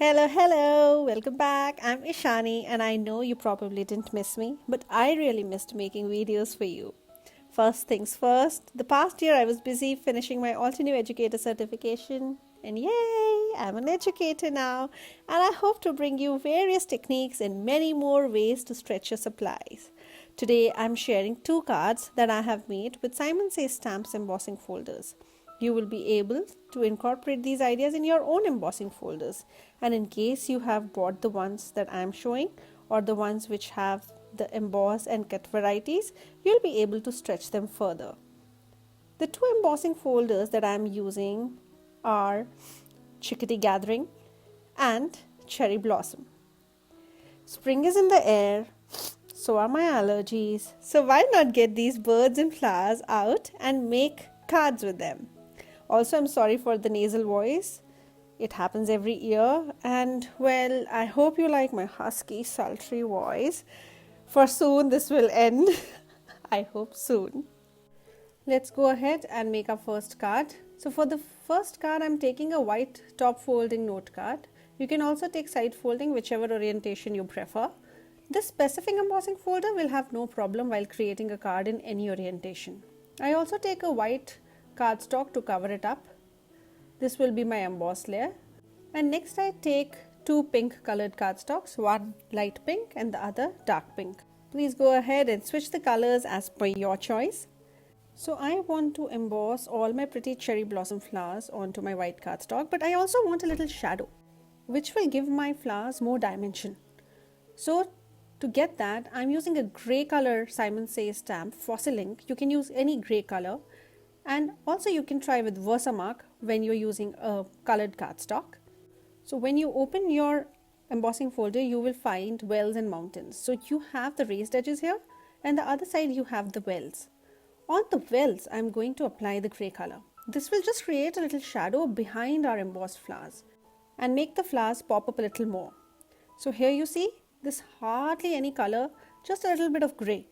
Hello, welcome back. I'm Ishani, and I know you probably didn't miss me, but I really missed making videos for you. First things first, the past year I was busy finishing my Alternate Educator certification, and yay, I'm an educator now, and I hope to bring you various techniques and many more ways to stretch your supplies. Today I'm sharing two cards that I have made with Simon Says Stamps embossing folders. You will be able to incorporate these ideas in your own embossing folders. And in case you have bought the ones that I am showing or the ones which have the emboss and cut varieties, you'll be able to stretch them further. The two embossing folders that I am using are Chickadee Gathering and Cherry Blossom. Spring is in the air, so are my allergies. So why not get these birds and flowers out and make cards with them? Also, I'm sorry for the nasal voice. It happens every year. And well, I hope you like my husky, sultry voice. For soon, this will end. I hope soon. Let's go ahead and make our first card. So for the first card, I'm taking a white top folding note card. You can also take side folding, whichever orientation you prefer. This specific embossing folder will have no problem while creating a card in any orientation. I also take a white cardstock to cover it up. This will be my emboss layer. And next I take two pink colored cardstocks, one light pink and the other dark pink. Please go ahead and switch the colors as per your choice. So I want to emboss all my pretty cherry blossom flowers onto my white cardstock, but I also want a little shadow, which will give my flowers more dimension. So to get that, I'm using a grey color Simon Says stamp, fossil ink. You can use any grey color. And also you can try with Versamark when you're using a colored cardstock. So when you open your embossing folder, you will find wells and mountains. So you have the raised edges here, and the other side you have the wells. On the wells, I'm going to apply the grey color. This will just create a little shadow behind our embossed flowers and make the flowers pop up a little more. So here you see this hardly any color, just a little bit of grey,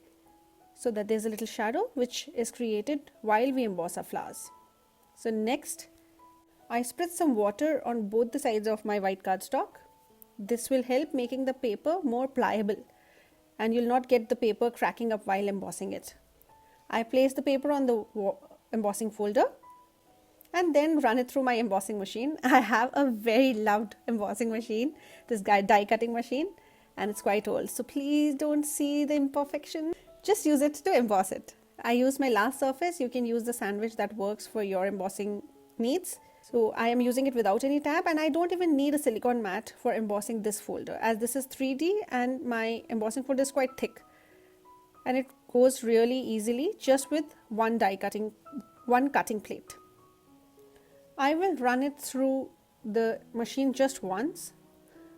so that there's a little shadow which is created while we emboss our flowers. So next, I spritz some water on both the sides of my white cardstock. This will help making the paper more pliable, and you'll not get the paper cracking up while embossing it. I place the paper on the embossing folder and then run it through my embossing machine. I have a very loved embossing machine, this die cutting machine, and it's quite old. So please don't see the imperfection. Just use it to emboss it. I use my last surface. You can use the sandwich that works for your embossing needs. So I am using it without any tab, and I don't even need a silicone mat for embossing this folder, as this is 3D and my embossing folder is quite thick. And it goes really easily just with one cutting plate. I will run it through the machine just once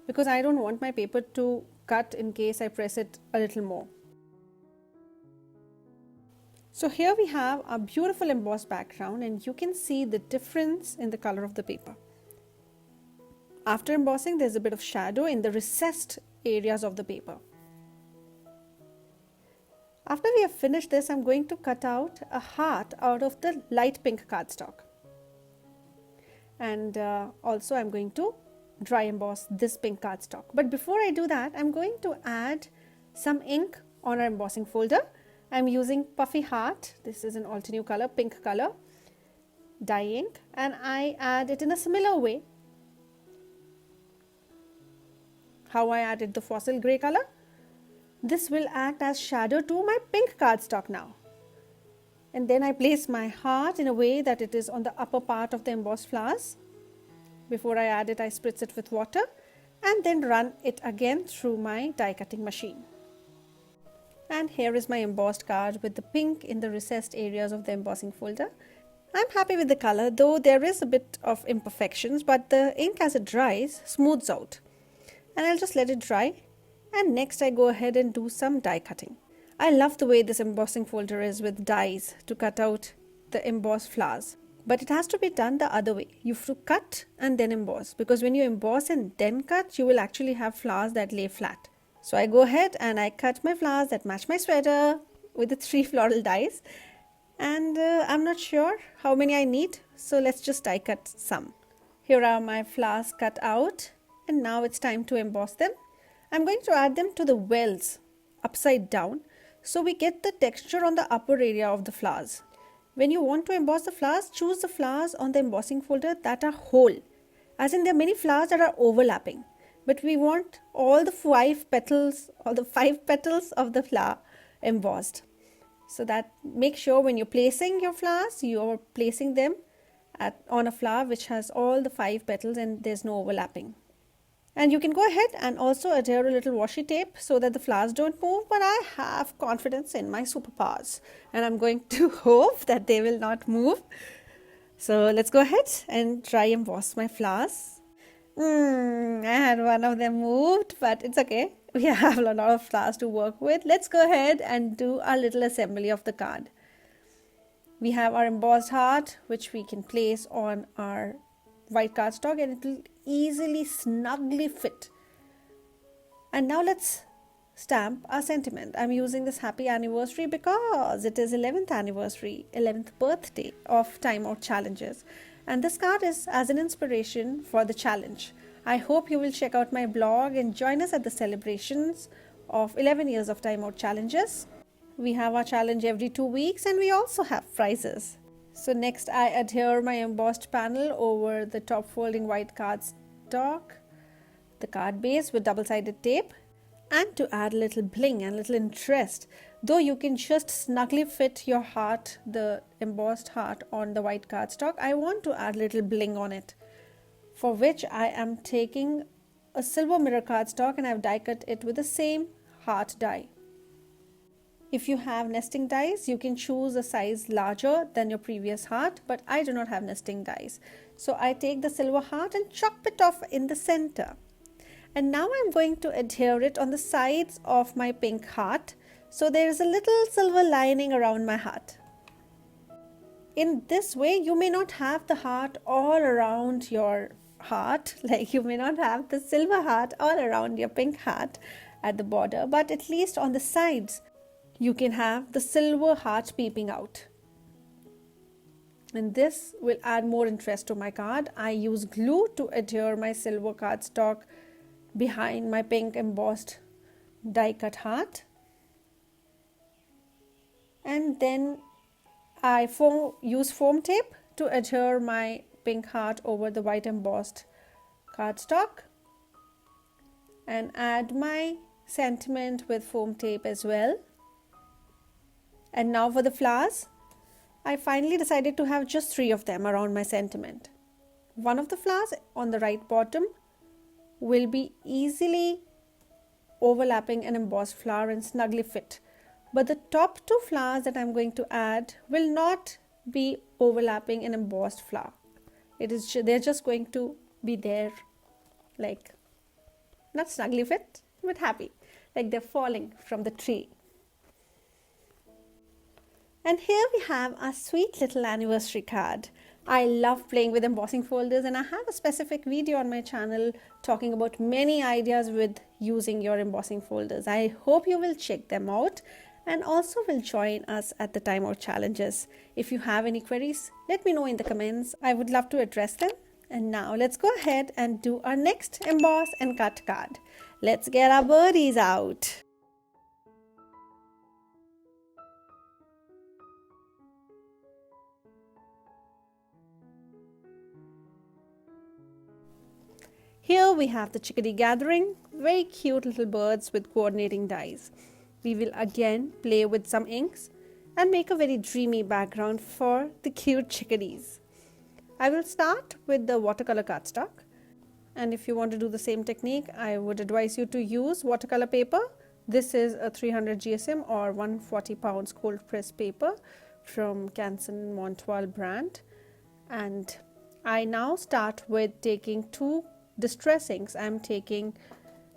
because I don't want my paper to cut in case I press it a little more. So here we have a beautiful embossed background, and you can see the difference in the color of the paper. After embossing, there's a bit of shadow in the recessed areas of the paper. After we have finished this, I'm going to cut out a heart out of the light pink cardstock. And also I'm going to dry emboss this pink cardstock. But before I do that, I'm going to add some ink on our embossing folder. I'm using Puffy Heart. This is an alternate color, pink color, dye ink, and I add it in a similar way how I added the fossil grey color. This will act as shadow to my pink cardstock now. And then I place my heart in a way that it is on the upper part of the embossed flowers. Before I add it, I spritz it with water and then run it again through my die cutting machine. And here is my embossed card with the pink in the recessed areas of the embossing folder. I'm happy with the color, though there is a bit of imperfections, but the ink as it dries smooths out. And I'll just let it dry. And next I go ahead and do some die cutting. I love the way this embossing folder is with dies to cut out the embossed flowers. But it has to be done the other way. You have to cut and then emboss, because when you emboss and then cut, you will actually have flowers that lay flat. So I go ahead and I cut my flowers that match my sweater with the 3 floral dies, and I'm not sure how many I need, so let's just die cut some. Here are my flowers cut out And now it's time to emboss them. I'm going to add them to the wells upside down so we get the texture on the upper area of the flowers. When you want to emboss the flowers, choose the flowers on the embossing folder that are whole. As in, there are many flowers that are overlapping, but we want all the five petals of the flower embossed. So that make sure when you're placing your flowers, you're placing them on a flower which has all the 5 petals and there's no overlapping. And you can go ahead and also adhere a little washi tape so that the flowers don't move, but I have confidence in my superpowers and I'm going to hope that they will not move. So let's go ahead and try emboss my flowers. I had one of them moved, but it's okay. We have a lot of flowers to work with. Let's go ahead and do our little assembly of the card. We have our embossed heart, which we can place on our white cardstock and it will easily, snugly fit. And now let's stamp our sentiment. I'm using this happy anniversary because it is 11th anniversary, 11th birthday of Time Out Challenges. And this card is as an inspiration for the challenge. I hope you will check out my blog and join us at the celebrations of 11 years of Time Out Challenges. We have our challenge every 2 weeks and we also have prizes. So next I adhere my embossed panel over the top folding white cardstock, the card base with double-sided tape. And to add a little bling and a little interest, though you can just snugly fit your heart, the embossed heart on the white cardstock, I want to add a little bling on it, for which I am taking a silver mirror cardstock and I've die cut it with the same heart die. If you have nesting dies, you can choose a size larger than your previous heart, but I do not have nesting dies. So I take the silver heart and chop it off in the center. And now I'm going to adhere it on the sides of my pink heart. So there is a little silver lining around my heart. In this way, you may not have the heart all around your heart, like you may not have the silver heart all around your pink heart at the border, but at least on the sides, you can have the silver heart peeping out. And this will add more interest to my card. I use glue to adhere my silver cardstock behind my pink embossed die cut heart. And then I use foam tape to adhere my pink heart over the white embossed cardstock and add my sentiment with foam tape as well. And now for the flowers, I finally decided to have just 3 of them around my sentiment. One of the flowers on the right bottom will be easily overlapping an embossed flower and snugly fit. But the top 2 flowers that I'm going to add will not be overlapping an embossed flower. They're just going to be there, like not snugly fit, but happy, like they're falling from the tree. And here we have our sweet little anniversary card. I love playing with embossing folders and I have a specific video on my channel talking about many ideas with using your embossing folders. I hope you will check them out and also will join us at the Time Out Challenges. If you have any queries, let me know in the comments. I would love to address them. And now let's go ahead and do our next emboss and cut card. Let's get our birdies out. Here we have the Chickadee gathering, very cute little birds with coordinating dies. We will again play with some inks and make a very dreamy background for the cute chickadees. I will start with the watercolor cardstock, and if you want to do the same technique, I would advise you to use watercolor paper. This is a 300 GSM or 140 pounds cold press paper from Canson Montois brand. And I now start with taking 2 distress inks. I'm taking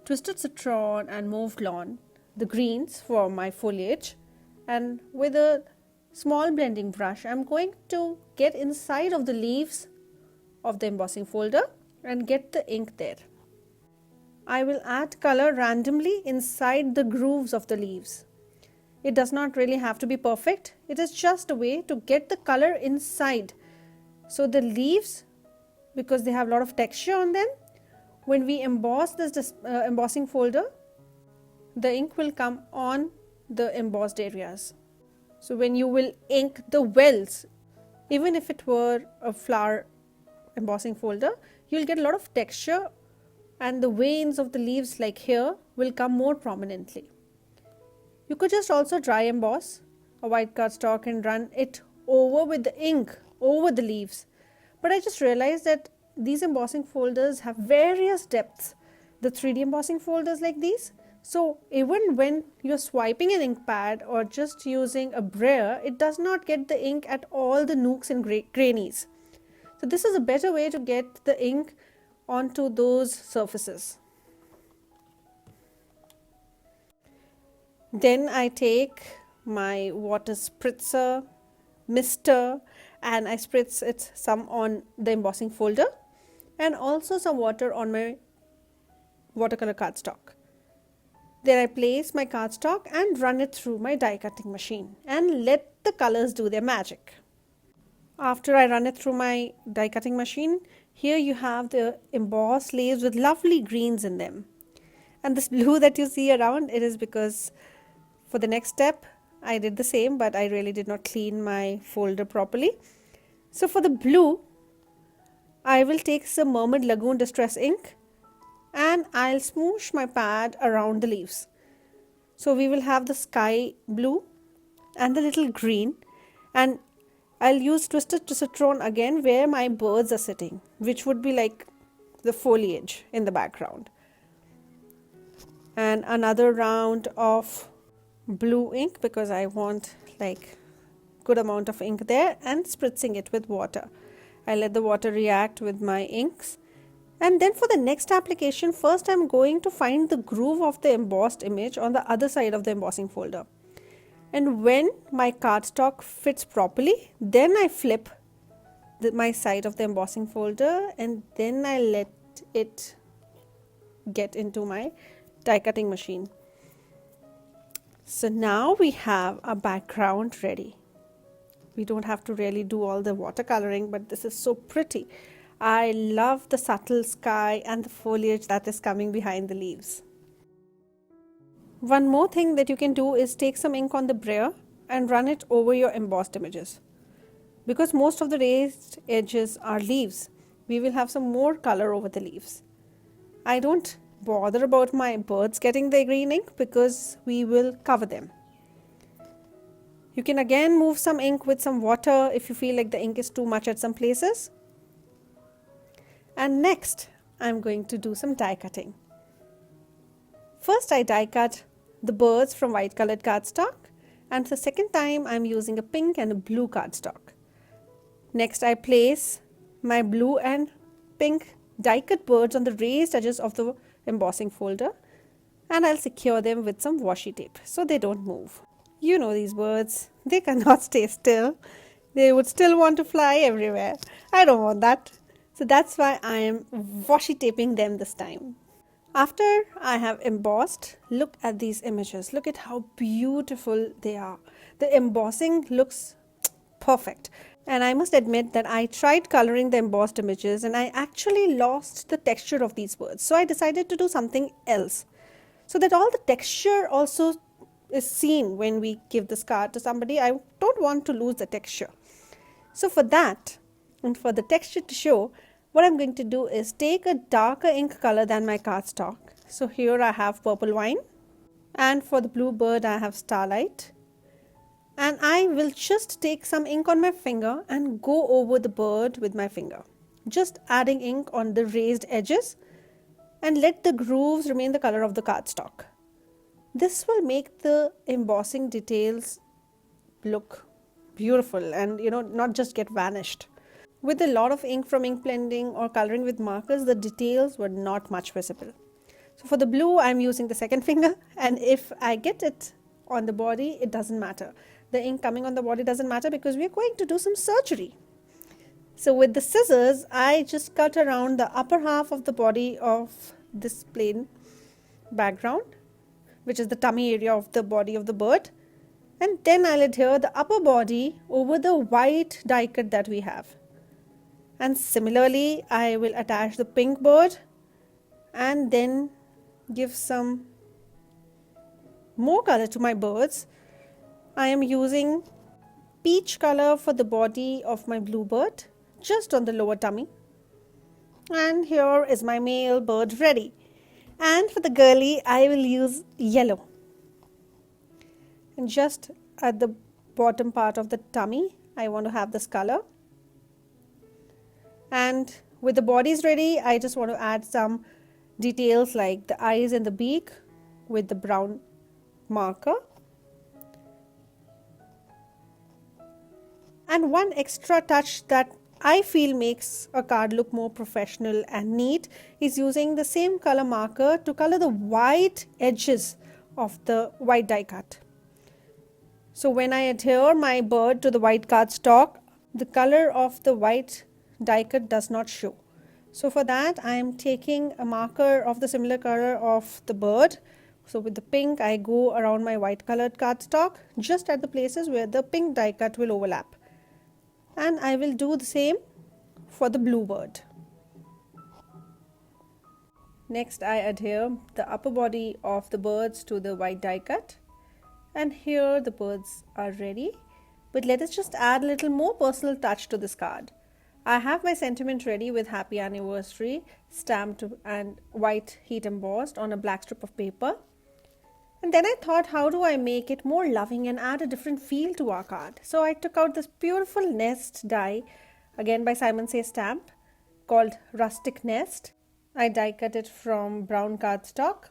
Twisted Citron and Mauve Lawn, the greens for my foliage, and with a small blending brush I'm going to get inside of the leaves of the embossing folder and get the ink there. I will add color randomly inside the grooves of the leaves. It does not really have to be perfect. It is just a way to get the color inside. So the leaves, because they have a lot of texture on them, When we emboss this embossing folder, the ink will come on the embossed areas. So when you will ink the wells, even if it were a flower embossing folder, you'll get a lot of texture, and the veins of the leaves like here will come more prominently. You could just also dry emboss a white cardstock and run it over with the ink over the leaves. But I just realized that these embossing folders have various depths, the 3D embossing folders like these. So even when you're swiping an ink pad or just using a brayer, it does not get the ink at all the nooks and crannies. So this is a better way to get the ink onto those surfaces. Then I take my water spritzer, mister, and I spritz it some on the embossing folder and also some water on my watercolor cardstock. Then I place my cardstock and run it through my die cutting machine and let the colors do their magic. After I run it through my die cutting machine, here you have the embossed leaves with lovely greens in them. And this blue that you see around, it is because for the next step I did the same, but I really did not clean my folder properly. So for the blue, I will take some Mermaid Lagoon Distress ink and I'll smoosh my pad around the leaves. So we will have the sky blue and the little green, and I'll use Twisted Citron again where my birds are sitting, which would be like the foliage in the background. And another round of blue ink because I want like good amount of ink there, and spritzing it with water. I let the water react with my inks. And then for the next application, first I'm going to find the groove of the embossed image on the other side of the embossing folder. And when my cardstock fits properly, then I flip my side of the embossing folder and then I let it get into my die cutting machine. So now we have a background ready. We don't have to really do all the watercoloring, but this is so pretty. I love the subtle sky and the foliage that is coming behind the leaves. One more thing that you can do is take some ink on the brayer and run it over your embossed images. Because most of the raised edges are leaves, we will have some more color over the leaves. I don't bother about my birds getting the green ink because we will cover them. You can again move some ink with some water if you feel like the ink is too much at some places. And next, I'm going to do some die cutting. First, I die cut the birds from white colored cardstock, and the second time I'm using a pink and a blue cardstock. Next, I place my blue and pink die cut birds on the raised edges of the embossing folder, and I'll secure them with some washi tape so they don't move. You know these birds, they cannot stay still. They would still want to fly everywhere. I don't want that. So that's why I am washi taping them this time. After I have embossed, look at these images. Look at how beautiful they are. The embossing looks perfect. And I must admit that I tried coloring the embossed images and I actually lost the texture of these birds. So I decided to do something else so that all the texture also is seen when we give this card to somebody. I don't want to lose the texture. So for that, and for the texture to show, what I'm going to do is take a darker ink color than my cardstock. So here I have purple wine, and for the blue bird I have starlight. And I will just take some ink on my finger and go over the bird with my finger, just adding ink on the raised edges and let the grooves remain the color of the cardstock. This will make the embossing details look beautiful and not just get vanished. With a lot of ink from ink blending or coloring with markers, the details were not much visible. So for the blue, I'm using the second finger, and if I get it on the body, it doesn't matter. The ink coming on the body doesn't matter because we're going to do some surgery. So with the scissors, I just cut around the upper half of the body of this plain background, which is the tummy area of the body of the bird. And then I'll adhere the upper body over the white die cut that we have. And similarly, I will attach the pink bird and then give some more color to my birds. I am using peach color for the body of my bluebird, just on the lower tummy. And here is my male bird ready. And for the girly, I will use yellow. And just at the bottom part of the tummy, I want to have this color. And with the bodies ready, I just want to add some details like the eyes and the beak with the brown marker. And one extra touch that I feel makes a card look more professional and neat is using the same color marker to color the white edges of the white die cut. So when I adhere my bird to the white cardstock, the color of the white die cut does not show. So for that, I am taking a marker of the similar color of the bird. So with the pink, I go around my white colored cardstock just at the places where the pink die cut will overlap. And I will do the same for the blue bird. Next, I adhere the upper body of the birds to the white die cut. And here the birds are ready. But let us just add a little more personal touch to this card. I have my sentiment ready with Happy Anniversary stamped and white heat embossed on a black strip of paper. And then I thought, how do I make it more loving and add a different feel to our card? So I took out this beautiful nest die, again by Simon Says Stamp, called Rustic Nest. I die cut it from brown cardstock.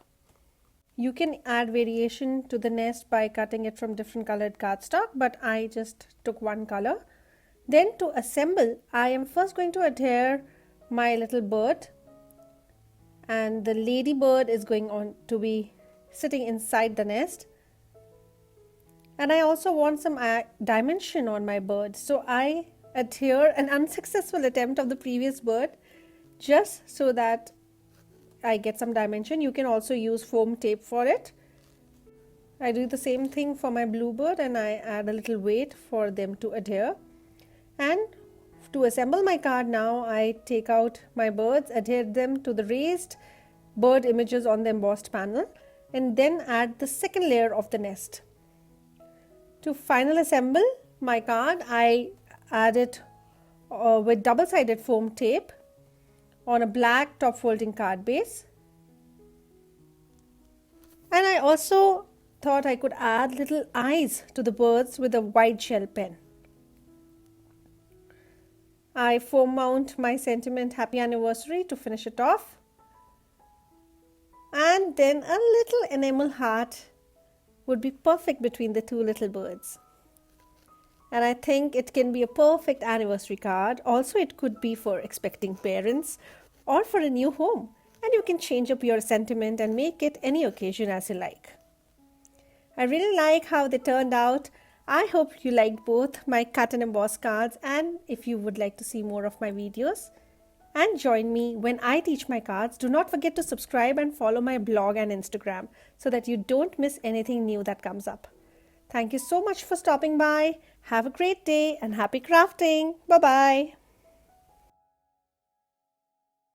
You can add variation to the nest by cutting it from different colored cardstock, but I just took one color. Then to assemble, I am first going to adhere my little bird, and the lady bird is going on to be sitting inside the nest. And I also want some dimension on my bird, so I adhere an unsuccessful attempt of the previous bird just so that I get some dimension. You can also use foam tape for it. I do the same thing for my bluebird and I add a little weight for them to adhere. And to assemble my card now, I take out my birds, adhere them to the raised bird images on the embossed panel, and then add the second layer of the nest. To final assemble my card, I add it with double-sided foam tape on a black top folding card base. And I also thought I could add little eyes to the birds with a white gel pen. I foam mount my sentiment Happy Anniversary to finish it off. And then a little enamel heart would be perfect between the two little birds. And I think it can be a perfect anniversary card. Also, it could be for expecting parents or for a new home. And you can change up your sentiment and make it any occasion as you like. I really like how they turned out. I hope you liked both my cut and emboss cards, and if you would like to see more of my videos and join me when I teach my cards, do not forget to subscribe and follow my blog and Instagram so that you don't miss anything new that comes up. Thank you so much for stopping by. Have a great day and happy crafting. Bye-bye.